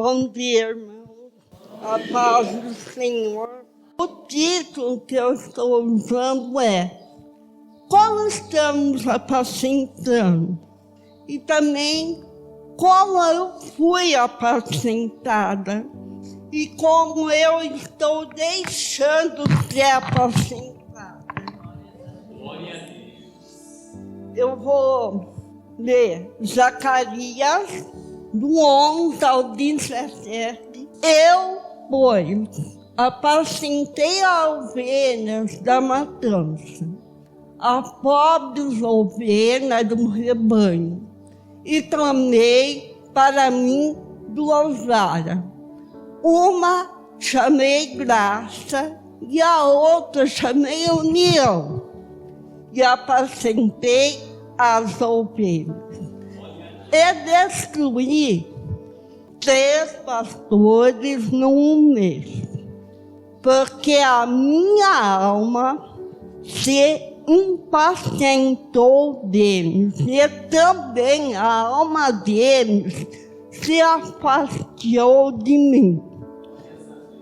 Bom dia, irmão. A paz do Senhor. O título que eu estou usando é Como estamos apacentando? E também como eu fui apacentada e como eu estou deixando de ser apacentada. Eu vou ler Zacarias, do 11 ao 17. Eu, pois, apacentei as ovelhas da matança, as pobres ovelhas do rebanho, e tomei para mim 2 varas. Uma chamei graça e a outra chamei união, e apacentei as ovelhas. E destruí 3 pastores num mês, porque a minha alma se impacientou deles, e também a alma deles se afastou de mim.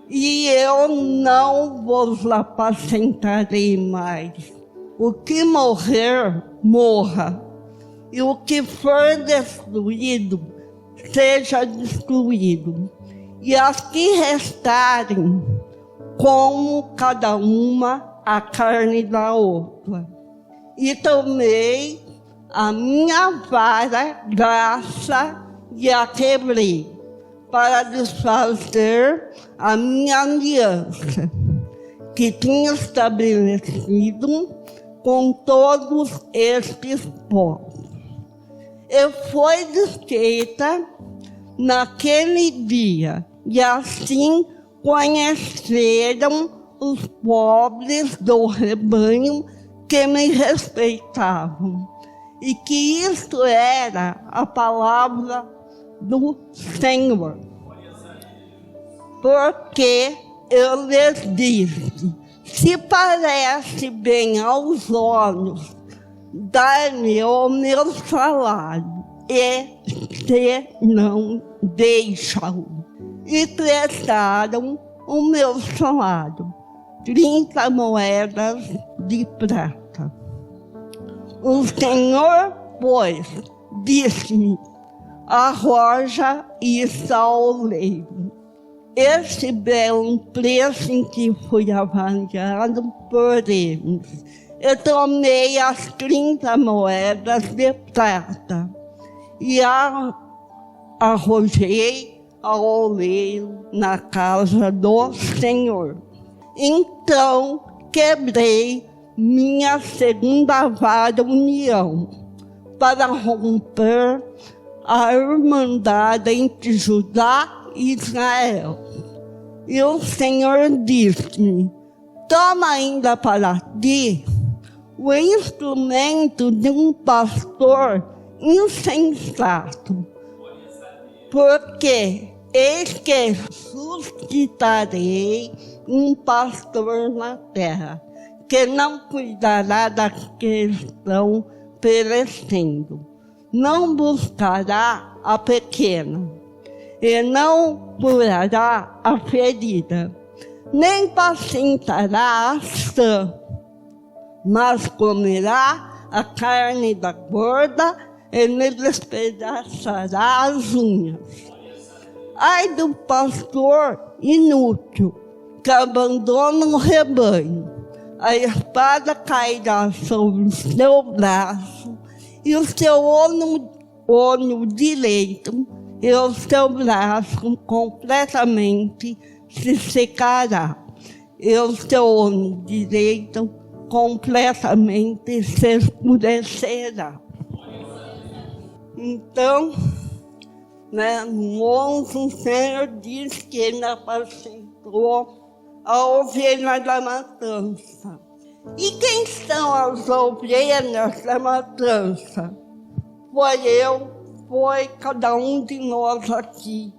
E eu não vos apacentarei mais. O que morrer, morra. E o que for destruído, seja destruído. E as que restarem, como cada uma a carne da outra. E tomei a minha vara, graça, e a quebrei, para desfazer a minha aliança, que tinha estabelecido com todos estes povos. E foi desfeita naquele dia, e assim conheceram os pobres do rebanho que me respeitavam, e que isto era a palavra do Senhor. Porque eu lhes disse, se parece bem aos olhos, dar-me o meu salário, e se não, deixa-o. E prestaram o meu salário, 30 moedas de prata. O Senhor, pois, disse-me, arroja isso ao oleiro. Esse belo preço em que fui avaliado por eles. Eu tomei as 30 moedas de prata e arrojei ao oleiro na casa do Senhor. Então quebrei minha segunda vara união, para romper a irmandade entre Judá e Israel. E o Senhor disse-me, toma ainda para ti o instrumento de um pastor insensato, porque eis que suscitarei um pastor na terra, que não cuidará daqueles que estão perecendo, não buscará a pequena, e não curará a ferida, nem pacientará a sã, mas comerá a carne da gorda e lhe despedaçará as unhas. Ai do pastor inútil, que abandona o rebanho, a espada cairá sobre o seu braço, e o seu olho direito e o seu braço completamente se secará, e o seu olho direito completamente se escurecerá. Então, no 11, o Senhor diz que ele apacentou a ovelha da matança. E quem são as ovelhas da matança? Foi cada um de nós aqui.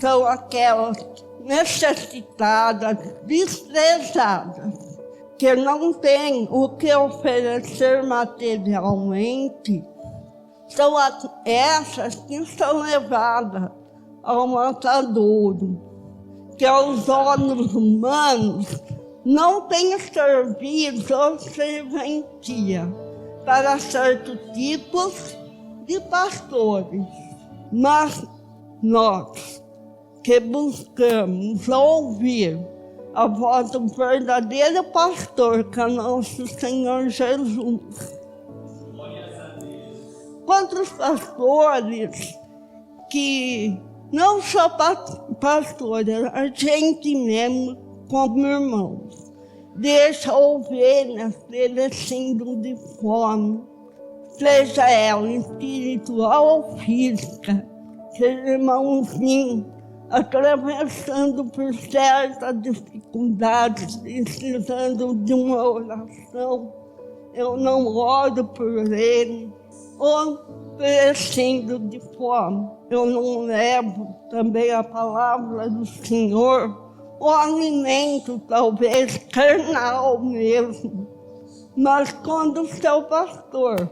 São aquelas necessitadas, desprezadas, que não têm o que oferecer materialmente. São essas que são levadas ao matadouro, que aos olhos humanos não tem serviço ou serventia para certos tipos de pastores. Mas nós que buscamos ouvir a voz do verdadeiro pastor, que é nosso Senhor Jesus. Quantos pastores que não são pastores, a gente mesmo como irmãos, deixa ovelhas perecendo de fome, seja ela espiritual ou física, seja irmãozinho atravessando por certas dificuldades, precisando de uma oração, eu não oro por ele, ou perecendo de fome, eu não levo também a palavra do Senhor, o alimento talvez carnal mesmo, mas quando o seu pastor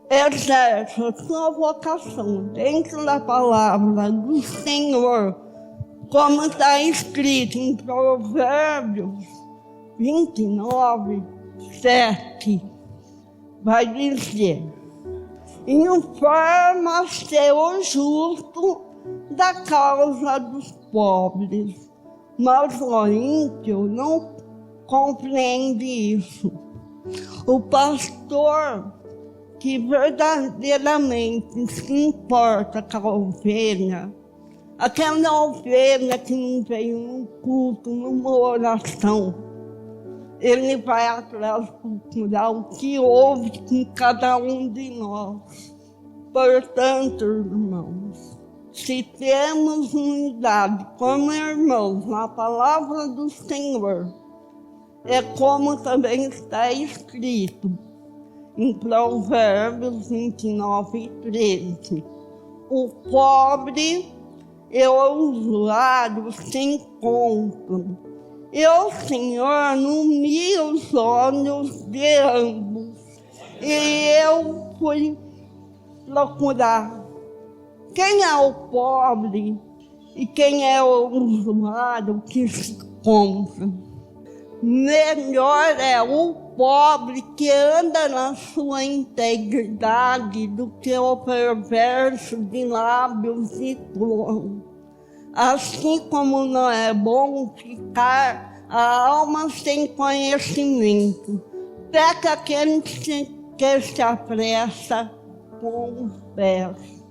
exerce a sua vocação dentro da palavra do Senhor, como está escrito em Provérbios 29, 7, vai dizer: informa-se o justo da causa dos pobres, mas o ímpio não compreende isso. O pastor que verdadeiramente se importa com a ovelha, aquela ovelha que não veio num culto, numa oração, ele vai atrás procurar o que houve com cada um de nós. Portanto, irmãos, se temos unidade como irmãos na palavra do Senhor, é como também está escrito em Provérbios 29, 13. O pobre e o usuário se encontram, e o Senhor ilumina os olhos de ambos. E eu fui procurar quem é o pobre e quem é o usuário que se encontra. Melhor é o pobre que anda na sua integridade do que o perverso de lábios e tolo. Assim como não é bom ficar a alma sem conhecimento, peca aquele que se apressa com os pés.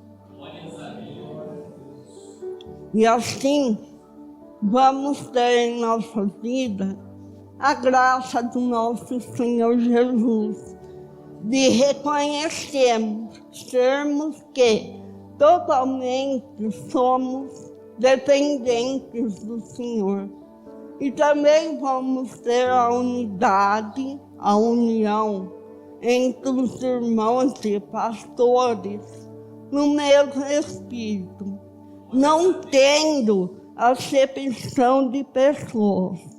E assim vamos ter em nossa vida a graça do nosso Senhor Jesus, de reconhecermos, sermos que totalmente somos dependentes do Senhor. E também vamos ter a unidade, a união entre os irmãos e pastores no mesmo Espírito, não tendo acepção de pessoas.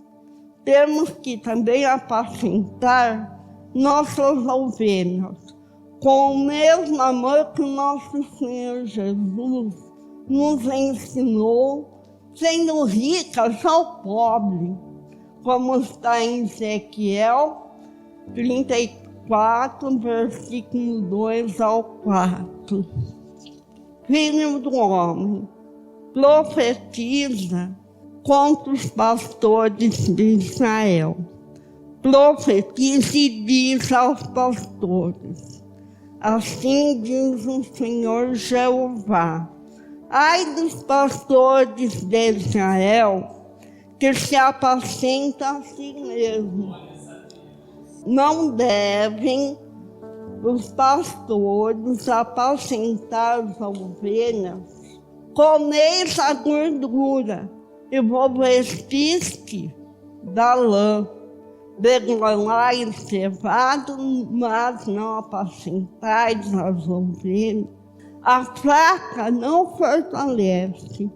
Temos que também apacentar nossas ovelhas com o mesmo amor que o nosso Senhor Jesus nos ensinou, sendo ricas ao pobre, como está em Ezequiel 34, versículo 2 ao 4. Filho do homem, profetiza contra os pastores de Israel. Profetiza e diz aos pastores: assim diz o Senhor Jeová: ai dos pastores de Israel, que se apacentam a si mesmos. Não devem os pastores apacentar as ovelhas, comeis a gordura e vos vestis da lã, degolai cevado, mas não apacentais as ovelhas. A fraca não fortalece,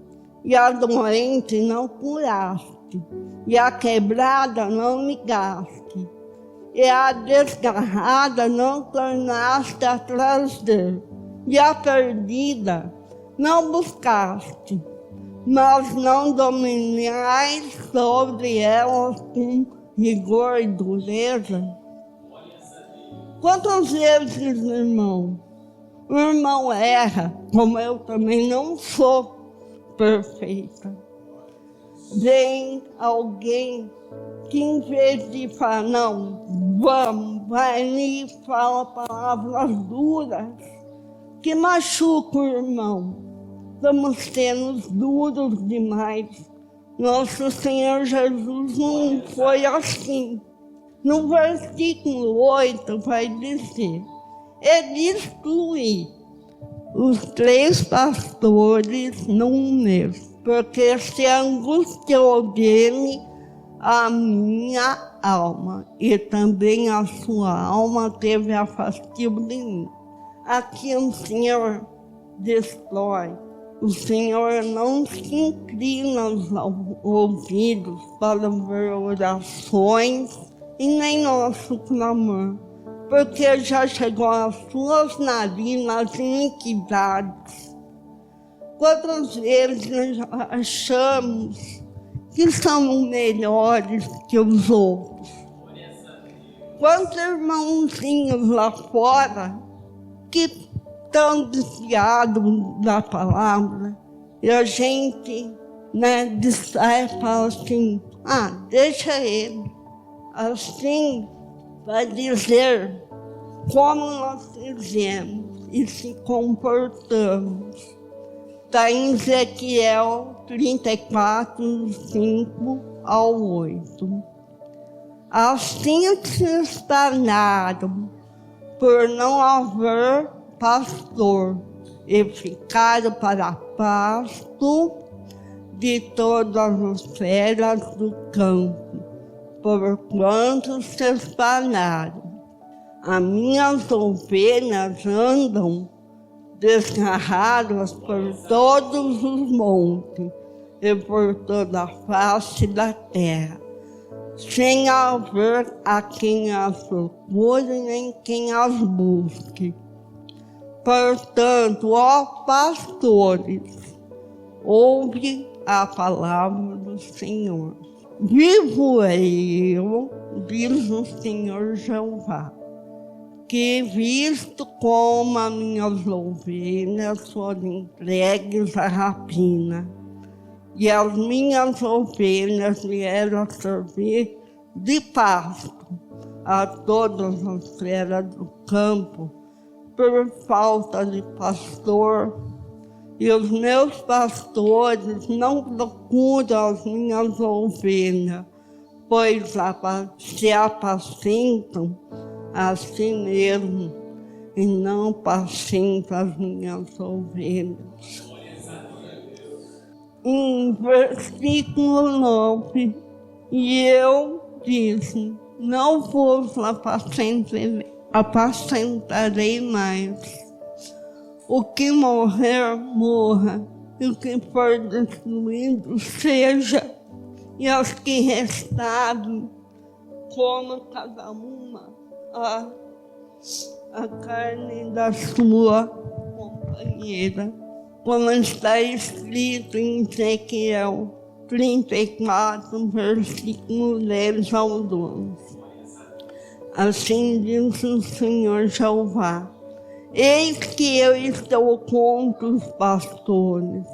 e a doente não curaste, e a quebrada não ligaste, e a desgarrada não tornaste a trazer, e a perdida não buscaste, mas não dominais sobre elas com rigor e dureza. Quantas vezes, irmão, o irmão erra, como eu também não sou perfeita. Vem alguém que em vez de falar, não, vamos, vai ali e fala palavras duras, que machucam o irmão. Estamos sendo duros demais. Nosso Senhor Jesus não foi assim. No versículo 8 vai dizer, ele exclui os 3 pastores num mês, porque se angustiou dele a minha alma, e também a sua alma teve afastio de mim. Aqui o Senhor destrói. O Senhor não se inclina aos ouvidos para ver orações e nem nosso clamor, porque já chegou às suas narinas iniquidades. Quantas vezes achamos que somos melhores que os outros? Quantos irmãozinhos lá fora que estão desviados da palavra, e a gente, distrai e fala assim, deixa ele. Assim, vai dizer como nós fizemos e se comportamos. Está em Ezequiel 34, 5 ao 8. Assim se espalharam por não haver pastor, e ficaram para pasto de todas as feras do campo, porquanto se espalharam. As minhas ovelhas andam desgarradas por todos os montes e por toda a face da terra, sem haver a quem as procure nem quem as busque. Portanto, ó pastores, ouve a palavra do Senhor. Vivo eu, diz o Senhor Jeová, que visto como as minhas ovelhas foram entregues à rapina, e as minhas ovelhas vieram a servir de pasto a todas as feras do campo, por falta de pastor, e os meus pastores não procuram as minhas ovelhas, pois se apacentam a si mesmo e não apacentam as minhas ovelhas. Em versículo 9, e eu disse, não vos apacentarei mais. O que morrer, morra, e o que for destruído, seja, e os que restarem, coma cada uma a carne da sua companheira, como está escrito em Ezequiel 34, versículo 10 ao 12. Assim diz o Senhor Jeová, eis que eu estou contra os pastores,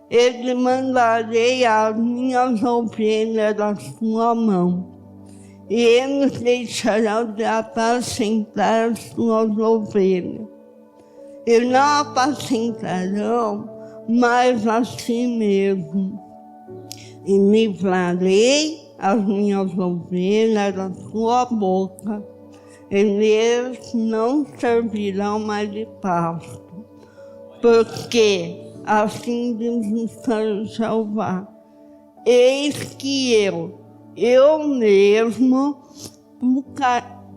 e mandarei as minhas ovelhas da sua mão, e eles deixarão de apacentar as suas ovelhas, e não apacentarão mais a si mesmo, e livrarei as minhas ovelhas da sua boca, eles não servirão mais de pasto, porque assim diz o Senhor Jeová, eis que eu mesmo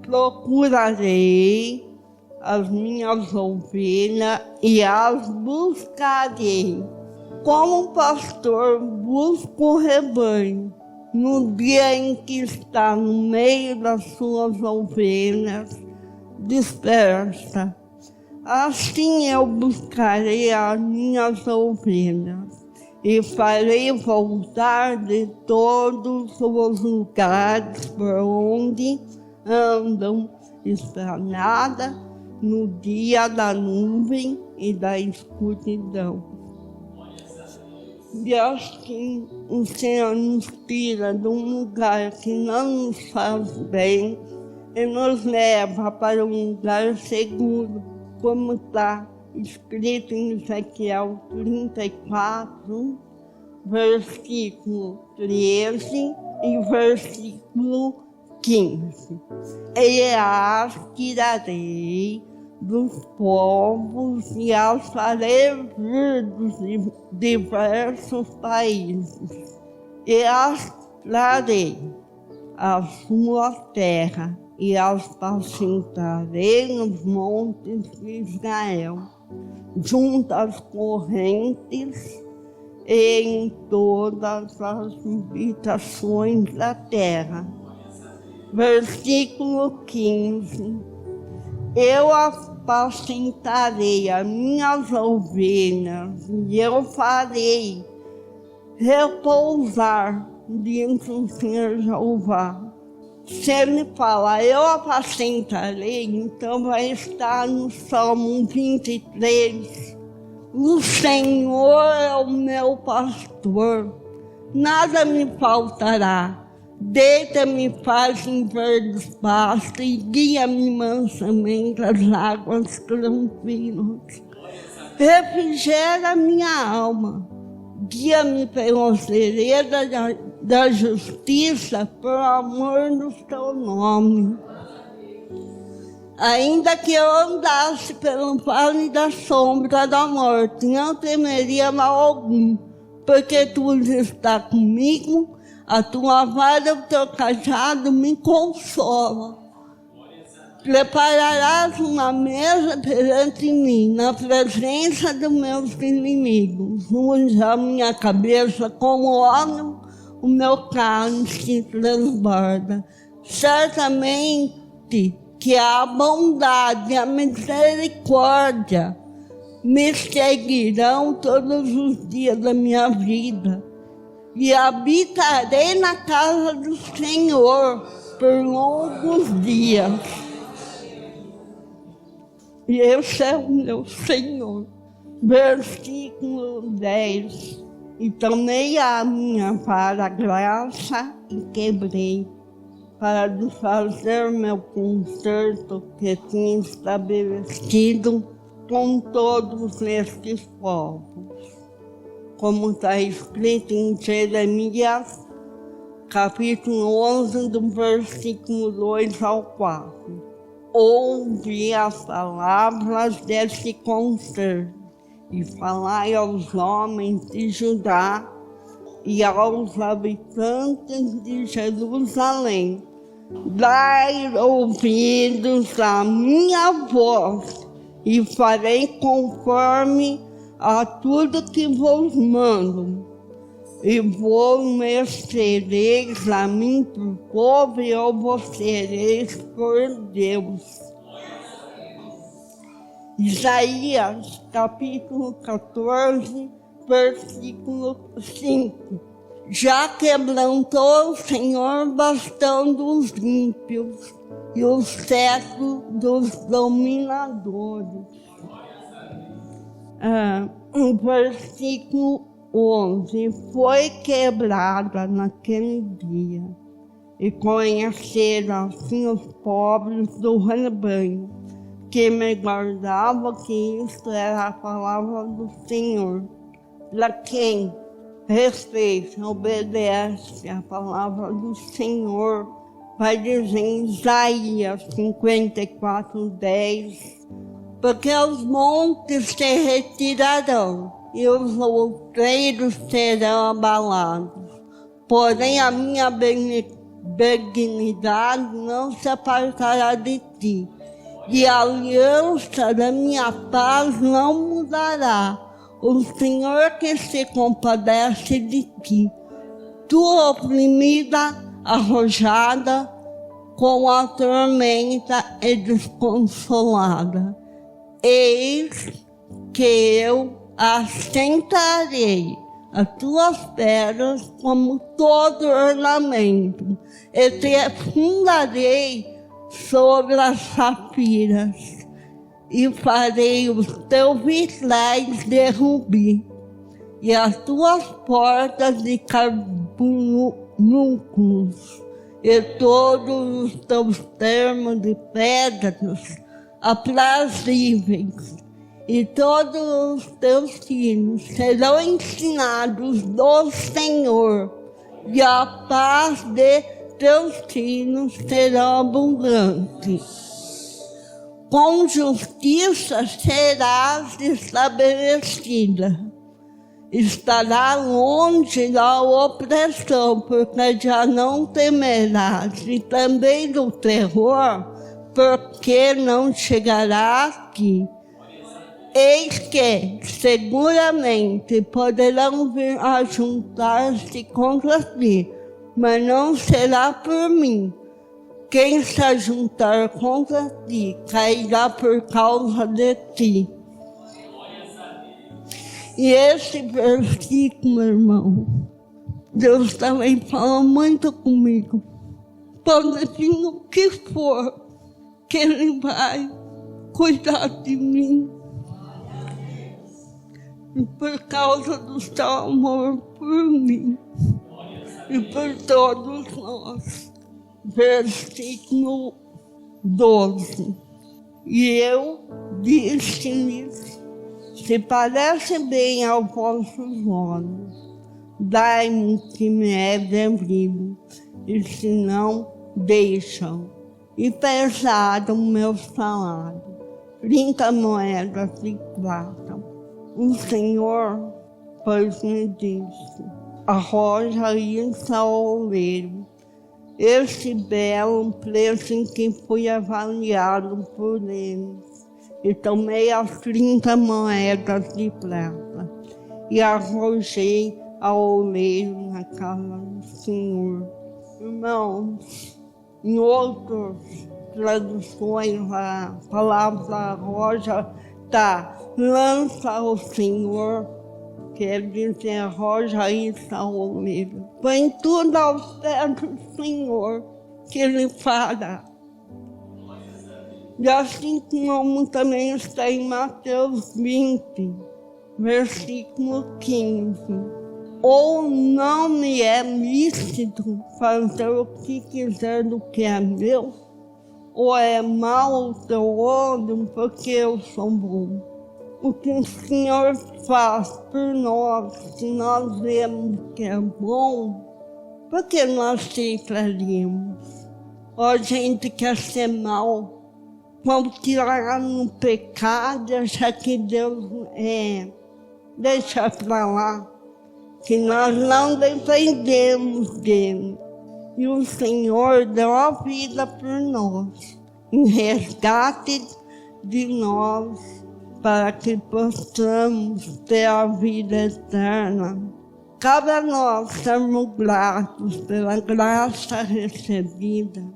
procurarei as minhas ovelhas e as buscarei, como um pastor busca o rebanho, no dia em que está no meio das suas ovelhas dispersa. Assim eu buscarei as minhas ovelhas e farei voltar de todos os lugares por onde andam esplanada no dia da nuvem e da escuridão. E assim o Senhor nos tira de um lugar que não nos faz bem e nos leva para um lugar seguro, como está escrito em Ezequiel 34, versículo 13 e versículo 15. E as tirarei dos povos e as farei vir dos diversos países, e as trarei à sua terra, e as pacentarei nos montes de Israel, junto às correntes e em todas as habitações da terra. Versículo 15. Eu apacentarei as minhas ovelhas e eu farei repousar diante do Senhor Jeová. Se ele fala, eu apacentarei, então vai estar no Salmo 23. O Senhor é o meu pastor, nada me faltará. Deita-me paz em verdes pastos e guia-me mansamente às águas tranquilas. Refrigera minha alma, guia-me pelas veredas da justiça, por amor do teu nome. Ainda que eu andasse pelo vale da sombra da morte, não temeria mal algum, porque tu está comigo. A tua vara e o teu cajado me consolam. Prepararás uma mesa perante mim, na presença dos meus inimigos. Unja a minha cabeça como óleo, o meu cálice transborda. Certamente que a bondade e a misericórdia me seguirão todos os dias da minha vida. E habitarei na casa do Senhor por longos dias. E esse é o meu Senhor. Versículo 10. E tomei a minha vara graça e quebrei, para desfazer meu concerto que tinha estabelecido com todos estes povos. Como está escrito em Jeremias, capítulo 11, do versículo 2 ao 4. Ouvi as palavras desse concerto e falai aos homens de Judá e aos habitantes de Jerusalém. Dai ouvidos à minha voz e farei conforme a tudo que vos mando, e vos me sereis a mim por povo, e eu vos sereis por Deus. Isaías, capítulo 14, versículo 5. Já quebrantou o Senhor o bastão dos ímpios e o cetro dos dominadores. Versículo 11. Foi quebrada naquele dia, e conheceram assim os pobres do rebanho, que me guardavam, que isto era a palavra do Senhor. Para quem respeita, obedece a palavra do Senhor, vai dizer em Isaías 54, 10. Porque os montes se retirarão e os outeiros serão abalados. Porém, a minha benignidade não se apartará de ti, e a aliança da minha paz não mudará. O Senhor que se compadece de ti, tu oprimida, arrojada, com a tormenta e desconsolada. Eis que eu assentarei as tuas pedras como todo ornamento, e te fundarei sobre as safiras, e farei os teus vitrais de rubi, e as tuas portas de carbunclos, e todos os teus termos de pedras aprazíveis, e todos os teus filhos serão ensinados do Senhor, e a paz de teus filhos será abundante. Com justiça serás estabelecida. Estará longe da opressão, porque já não temerás, e também do terror, porque não chegará aqui. Eis que, seguramente, poderão vir a juntar-se contra ti, mas não será por mim. Quem se ajuntar contra ti, cairá por causa de ti. E esse versículo, irmão, Deus também fala muito comigo. Pode vir o que for, que Ele vai cuidar de mim. E por causa do seu amor por mim e por todos nós. Versículo 12. E eu disse-lhes: se parece bem aos vossos olhos, dai-me que me é devido, e se não, deixam. E pesaram o meu salário, 30 moedas de prata. O Senhor, pois, me disse: arroja isso ao oleiro, esse belo preço em que fui avaliado por eles. E tomei as 30 moedas de prata e arrojei ao oleiro na casa do Senhor. Irmãos, em outras traduções a palavra arroja está lança ao Senhor, quer dizer arroja isso ao oleiro. Põe tudo aos pés do Senhor, que Ele fará. E assim como também está em Mateus 20, versículo 15. Ou não me é lícito fazer o que quiser do que é meu? Ou é mau o teu olho porque eu sou bom? O que o Senhor faz por nós, se nós vemos que é bom, por que nós aceitaríamos? Ou a gente quer ser mal, vamos tirar no pecado e achar que Deus deixa pra lá, que nós não dependemos dele. E o Senhor deu a vida por nós, em resgate de nós, para que possamos ter a vida eterna. Cabe a nós sermos gratos pela graça recebida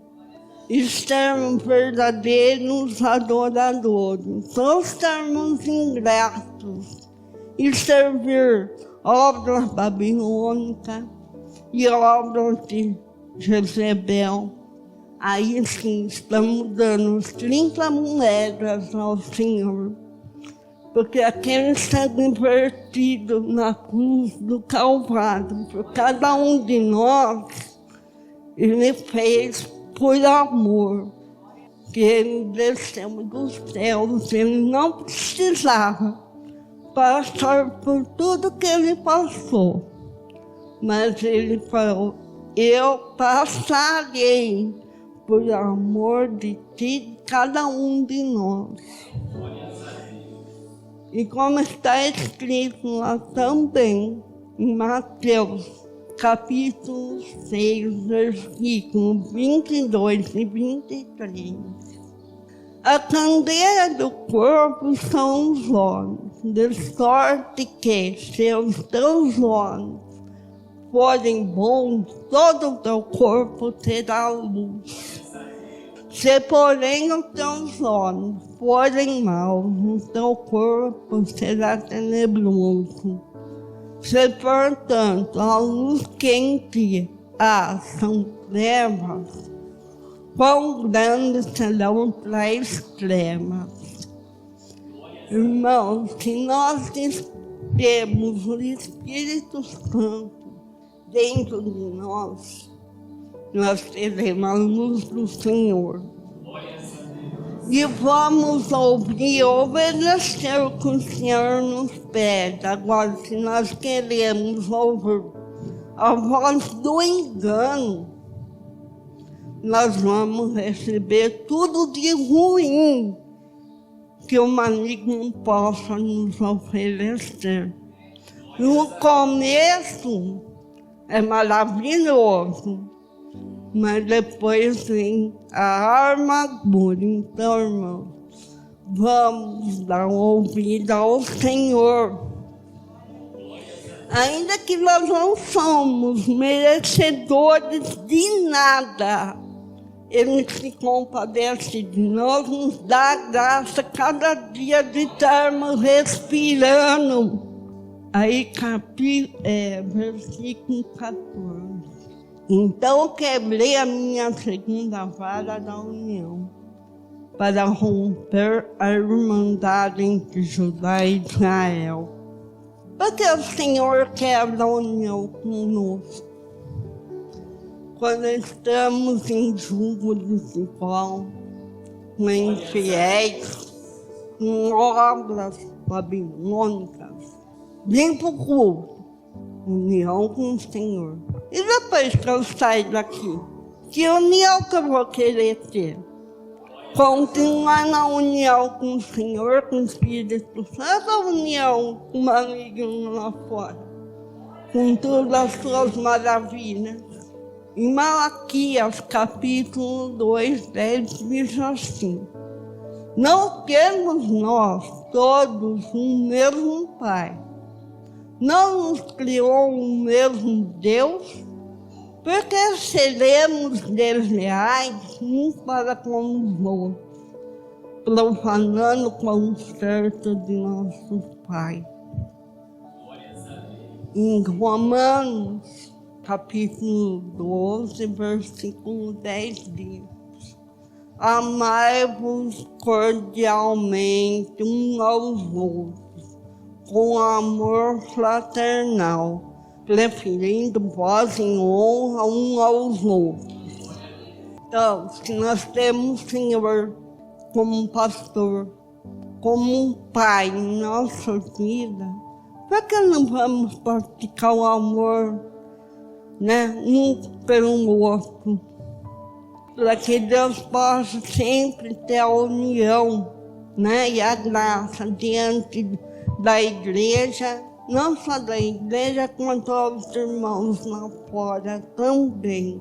e sermos verdadeiros adoradores. Não sermos ingratos e servir obras babilônicas e obras de Jezebel. Aí sim, estamos dando 30 moedas ao Senhor, porque aquele sangue vertido na cruz do Calvário, por cada um de nós, Ele fez por amor, que Ele desceu dos céus. Ele não precisava passar por tudo que Ele passou, mas Ele falou: eu passarei por amor de ti, de cada um de nós. E como está escrito lá também, em Mateus, capítulo 6, versículos 22 e 23. A candeia do corpo são os olhos, de sorte que, se os teus olhos forem bons, todo o teu corpo terá luz. Se, porém, os teus olhos forem maus, o teu corpo será tenebroso. Se, portanto, a luz que em ti há são trevas, quão grandes serão as trevas. Irmãos, se nós temos o Espírito Santo dentro de nós teremos a luz do Senhor. E vamos ouvir, obedecer o que o Senhor nos pede. Agora, se nós queremos ouvir a voz do engano, nós vamos receber tudo de ruim que o maligno possa nos oferecer. No começo é maravilhoso, mas depois vem a armadura. Então, irmãos, vamos dar ouvido ao Senhor. Ainda que nós não somos merecedores de nada, Ele se compadece de nós, nos dá graça cada dia de estarmos respirando. Aí, versículo 14. Então eu quebrei a minha segunda vara da união, para romper a irmandade entre Judá e Israel. Porque o Senhor quebra a união conosco. Quando estamos em julgo desigual, com infiéis, com obras babilônicas, vem para o culto, união com o Senhor. E depois que eu sair daqui, que união que eu vou querer ter? Continuar na união com o Senhor, com o Espírito Santo, ou união com o maligno lá fora, com todas as suas maravilhas? Em Malaquias, capítulo 2, 10, diz assim: não temos nós todos um mesmo Pai? Não nos criou um mesmo Deus? Porque seremos desleais uns para com os outros, profanando com o certo de nosso Pai. Em Romanos, capítulo 12, versículo 10 diz: amai-vos cordialmente uns aos outros, com amor fraternal, preferindo vós em honra uns aos outros. Então, se nós temos o Senhor como um pastor, como um pai em nossa vida, por que não vamos praticar o amor, um pelo outro? Para que Deus possa sempre ter a união, e a graça diante da igreja, não só da igreja, quanto aos irmãos lá fora também.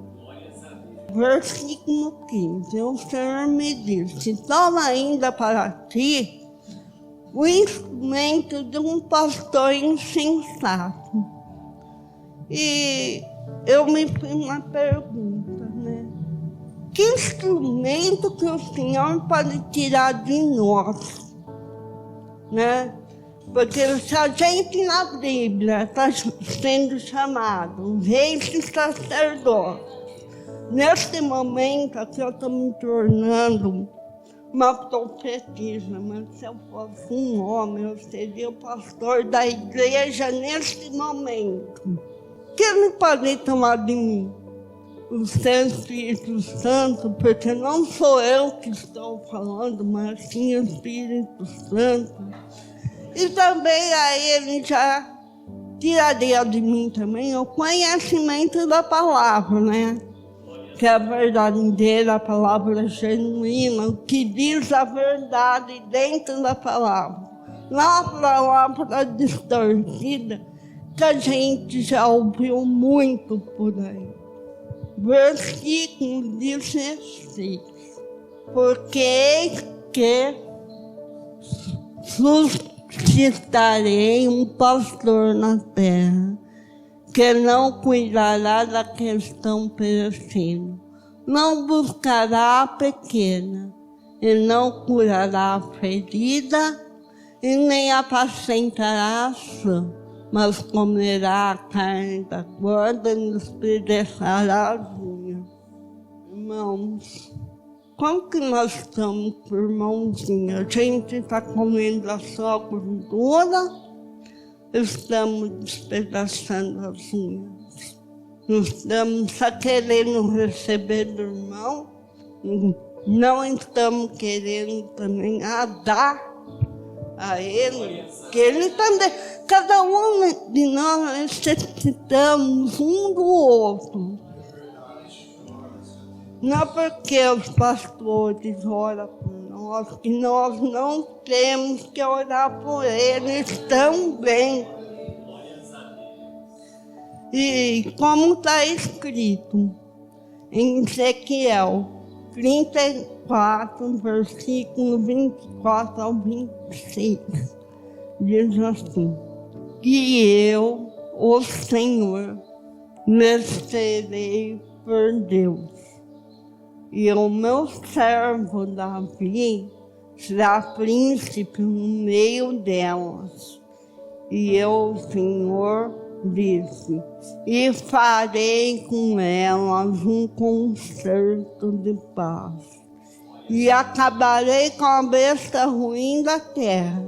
Versículo 15, o Senhor me disse: toma ainda para ti o instrumento de um pastor insensato. E eu me fiz uma pergunta, que instrumento que o Senhor pode tirar de nós, Porque se a gente na Bíblia está sendo chamado reis e sacerdotes, neste momento aqui eu estou me tornando uma profetisa, mas se eu fosse um homem, eu seria o pastor da igreja neste momento. Que ele pode tomar de mim? O seu Espírito Santo, porque não sou eu que estou falando, mas sim o Espírito Santo. E também aí ele já tiraria de mim também o conhecimento da palavra, Que é a verdadeira, a palavra genuína, o que diz a verdade dentro da palavra. Não a palavra distorcida, que a gente já ouviu muito por aí. Versículo 16. Porque que suscitarei um pastor na terra, que não cuidará da questão perecendo, não buscará a pequena, e não curará a ferida, e nem apacentará a sã. mas comerá a carne da gorda e nos pedaçará as unhas. Irmãos, como que nós estamos com irmãozinho? A gente está comendo a sua gordura, estamos despedaçando as unhas. Nós estamos só querendo receber do irmão, não estamos querendo também dar a ele, que ele também, cada um de nós necessitamos um do outro. Não porque os pastores oram por nós, que nós não temos que orar por eles também. E como está escrito em Ezequiel 34, versículo 24 ao 26, diz assim: que eu, o Senhor, me serei por Deus, e o meu servo Davi será príncipe no meio delas. E eu, Senhor, disse: e farei com elas um concerto de paz, e acabarei com a besta ruim da terra,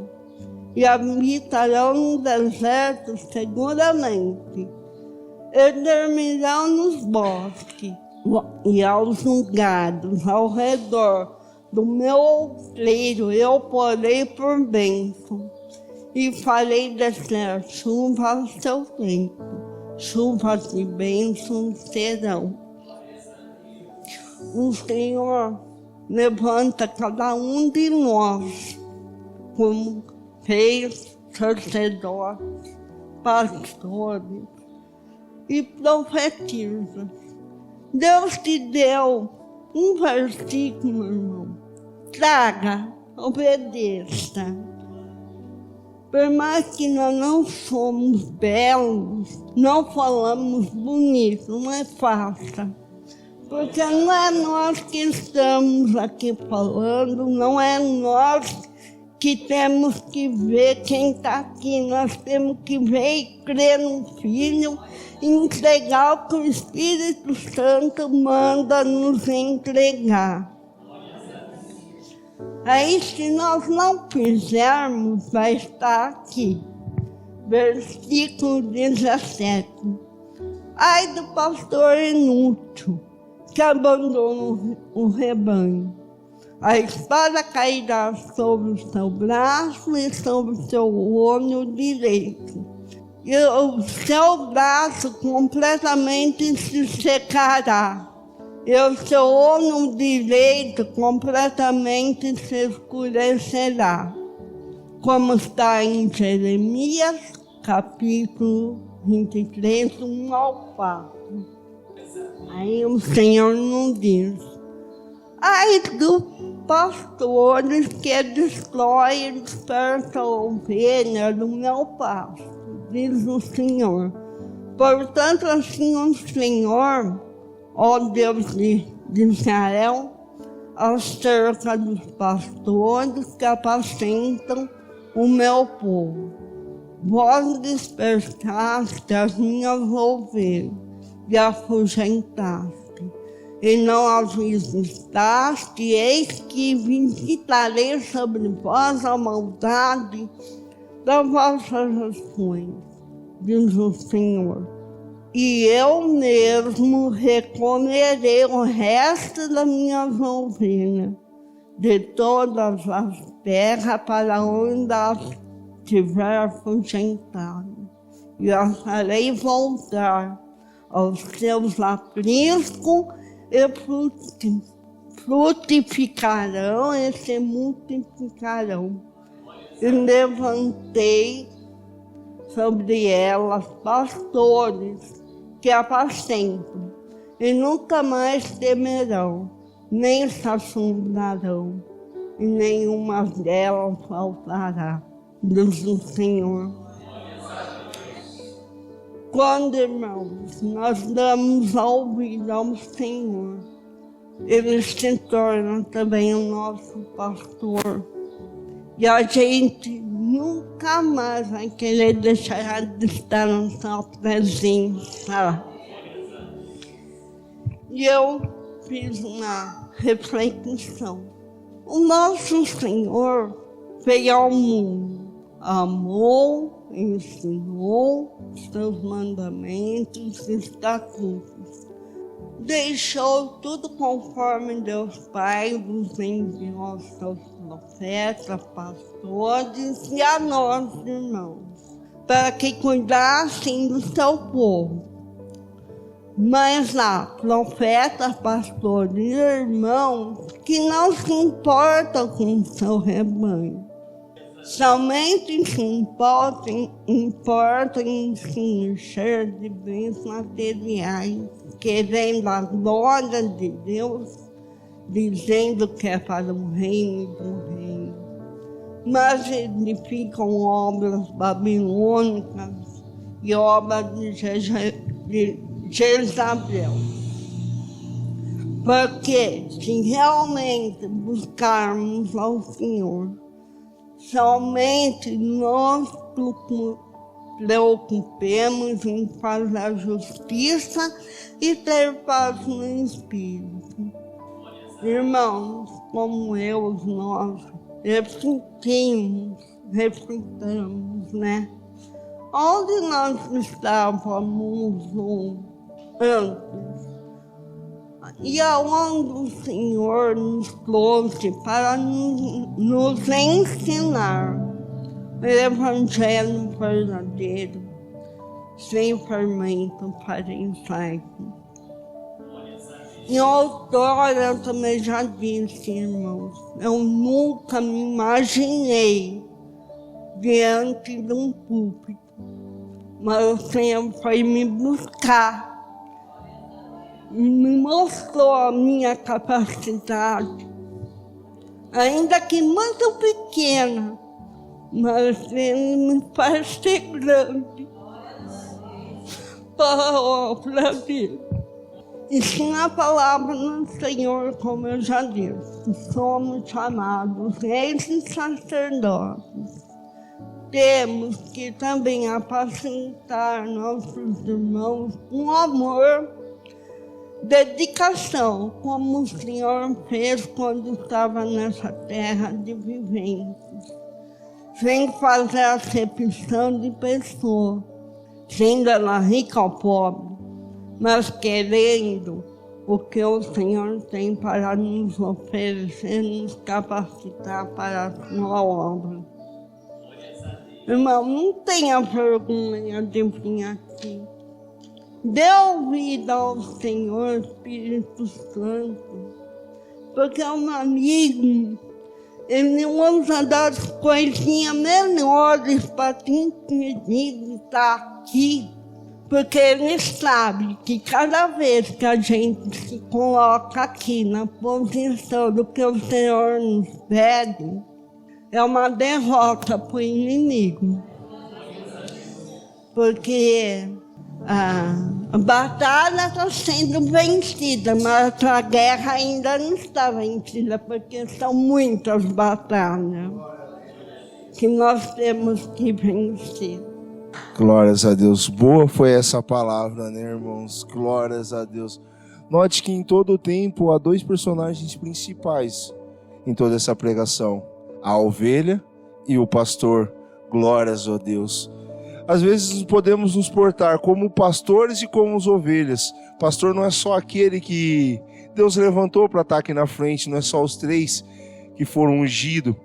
e habitarão no deserto seguramente, e dormirão nos bosques, e aos lugares ao redor do meu outreiro eu porei por bênção, e farei descer chuva ao seu tempo, chuvas de bênção serão. O Senhor levanta cada um de nós como reis, sacerdotes, pastores e profetiza. Deus te deu um versículo, irmão. Traga, obedeça. Por mais que nós não somos belos, não falamos bonito, não é fácil. Porque não é nós que estamos aqui falando, não é nós que temos que ver quem está aqui. Nós temos que ver e crer no Filho, entregar o que o Espírito Santo manda nos entregar. Aí, se nós não fizermos, vai estar aqui. Versículo 17. Ai do pastor inútil, que abandona o rebanho. A espada cairá sobre o seu braço e sobre o seu olho direito. E o seu braço completamente se secará. E o seu olho direito completamente se escurecerá. Como está em Jeremias, capítulo 23, 1 ao 4. Aí o Senhor nos diz: ai dos pastores que destrói e dispersa a ovelha do meu pasto, diz o Senhor. Portanto, assim o Senhor, ó Deus de Israel, acerca dos pastores que apacentam o meu povo. Vós dispersaste as minhas ovelhas e afugentaste, e não as visitaste, eis que visitarei sobre vós a maldade das vossas ações, diz o Senhor. E eu mesmo recolherei o resto das minhas ovelhas de todas as terras para onde as tiver afugentado, e as farei voltar aos seus apriscos e frutificarão e se multiplicarão. E levantei sobre elas pastores que apacentam, e nunca mais temerão, nem se assombrarão, e nenhuma delas faltará, diz o Senhor. Quando, irmãos, nós damos ouvido ao Senhor, Ele se torna também o nosso pastor. E a gente nunca mais vai querer deixar de estar na sua presença. E eu fiz uma reflexão. O nosso Senhor veio ao mundo, amou, ensinou seus mandamentos, estatutos. Deixou tudo conforme Deus Pai nos enviou aos seus profetas, pastores e a nós, irmãos, para que cuidassem do seu povo. Mas há profetas, pastores e irmãos que não se importam com o seu rebanho. Somente se importam em se encher de bens materiais, querendo a glória de Deus, dizendo que é para o reino e do reino. Mas edificam obras babilônicas e obras de Jezabel. Porque se realmente buscarmos ao Senhor, somente nós preocupemos em fazer a justiça e ter paz no Espírito. Irmãos, como nós refletamos, né? Onde nós estávamos antes? E aonde o Senhor nos trouxe para nos ensinar o Evangelho verdadeiro, sem fermento farisaico. Em outrora eu também já disse, irmãos, eu nunca me imaginei diante de um púlpito, mas o Senhor foi me buscar. Me mostrou a minha capacidade, ainda que muito pequena, mas Ele me faz ser grande para a obra dele. E sim a palavra do Senhor, como eu já disse, somos chamados reis e sacerdotes. Temos que também apacentar nossos irmãos com amor, dedicação, como o Senhor fez quando estava nessa terra de viventes, sem fazer acepção de pessoa, sendo ela rica ou pobre, mas querendo o que o Senhor tem para nos oferecer, nos capacitar para a sua obra. Irmão, não tenha vergonha de vir aqui. Dê ouvido ao Senhor Espírito Santo, porque um amigo, ele usa das coisinhas menores para te impedir de estar aqui, porque ele sabe que cada vez que a gente se coloca aqui na posição do que o Senhor nos pede, é uma derrota para o inimigo. Porque a batalha está sendo vencida, mas a guerra ainda não está vencida, porque são muitas batalhas que nós temos que vencer. Glórias a Deus. Boa foi essa palavra, né, irmãos? Glórias a Deus. Note que em todo o tempo há dois personagens principais em toda essa pregação: a ovelha e o pastor. Glórias a Deus. Às vezes podemos nos portar como pastores e como as ovelhas. Pastor não é só aquele que Deus levantou para estar aqui na frente, não é só os 3 que foram ungidos.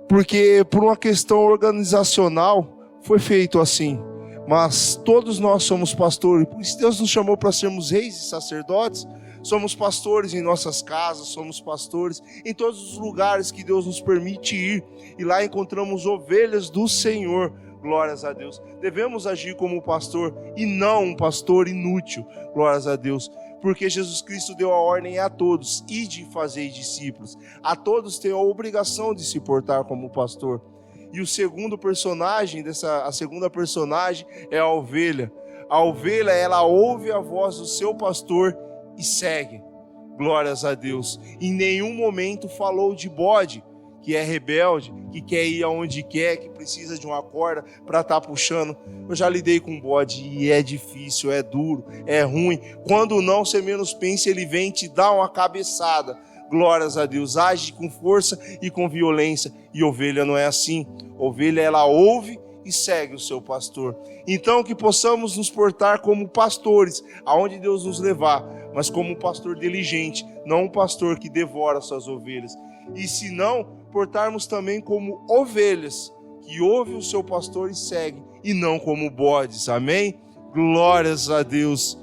Porque por uma questão organizacional foi feito assim. Mas todos nós somos pastores. Por isso Deus nos chamou para sermos reis e sacerdotes. Somos pastores em nossas casas, somos pastores em todos os lugares que Deus nos permite ir. E lá encontramos ovelhas do Senhor. Glórias a Deus. Devemos agir como um pastor e não um pastor inútil. Glórias a Deus. Porque Jesus Cristo deu a ordem a todos: ide e fazei discípulos. A todos tem a obrigação de se portar como pastor. E o segundo personagem, a segunda personagem é a ovelha. A ovelha, ela ouve a voz do seu pastor e segue. Glórias a Deus. Em nenhum momento falou de bode. que é rebelde, que quer ir aonde quer, que precisa de uma corda para estar puxando. Eu já lidei com bode e é difícil, é duro, é ruim. Quando não, você menos pensa, ele vem e te dá uma cabeçada. Glórias a Deus, age com força e com violência. E ovelha não é assim. Ovelha, ela ouve e segue o seu pastor. Então que possamos nos portar como pastores, aonde Deus nos levar, mas como um pastor diligente, não um pastor que devora suas ovelhas. E se não, portarmos também como ovelhas, que ouve o seu pastor e segue, e não como bodes. Amém? Glórias a Deus.